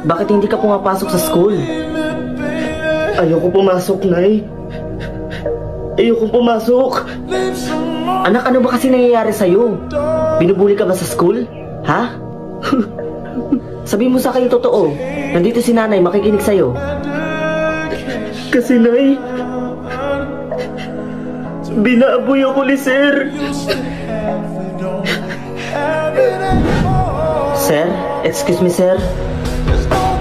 Bakit hindi ka pumapasok sa school? Ayoko pumasok, Nay. Ayoko pumasok. Anak, ano ba kasi nangyayari sa'yo? Binubuli ka ba sa school? Ha? Sabi mo sa akin yung totoo. Nandito si nanay, makikinig sa'yo. Kasi, Nay, binaaboy ako ni Sir. Sir? Excuse me, sir?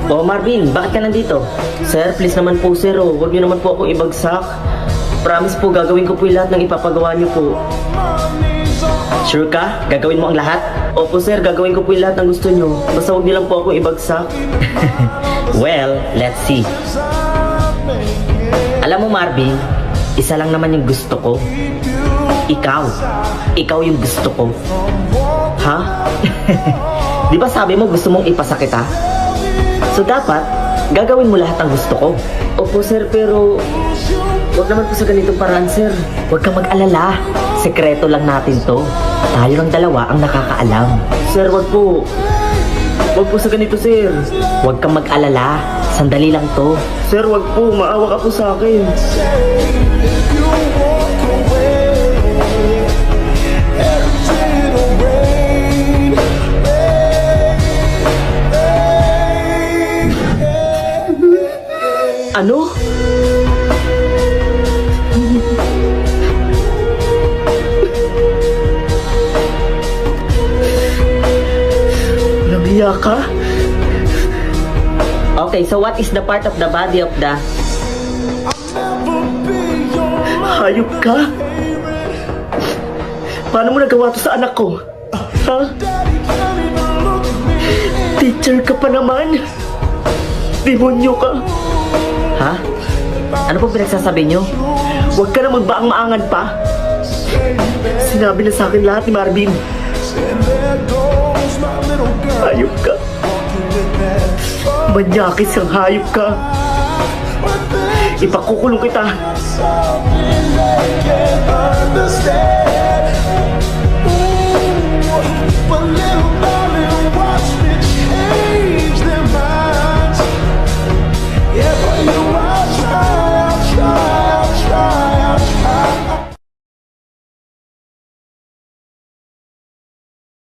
Oh, Marvin, bakit ka nandito? Sir, please naman po, sir. Oh, huwag niyo naman po akong ibagsak. Promise po, gagawin ko po yung lahat ng ipapagawa niyo po. Sure ka? Gagawin mo ang lahat? Opo, sir. Gagawin ko po yung lahat ng gusto niyo. Basta huwag niyo lang po akong ibagsak. Well, let's see. Alam mo, Marvin, isa lang naman yung gusto ko. Ikaw. Ikaw yung gusto ko. Ha? Di ba sabi mo gusto mong ipasa kita? So dapat, gagawin mo lahat ng gusto ko. Opo, sir, pero wag naman po sa ganitong paraan, sir. Huwag kang mag-alala. Sekreto lang natin to. Tayo lang dalawa ang nakakaalam. Sir, wag po. Wag po sa ganito, sir. Huwag kang mag-alala. Sandali lang to. Sir, wag po. Maawa ka po sa akin. Ano? Nabiya ka? Okay, so what is the part of the body of the... Hayop ka? Paano mo nagawa to sa anak ko? Ha? Teacher ka pa naman? Demonyo ka? Ha? Ano po pinagsasabi nyo? Huwag ka na magbaang-maangan pa. Sinabi na sa akin lahat ni Marvin. Hayop ka. Manyakis kang hayop ka. Ipakukulong kita.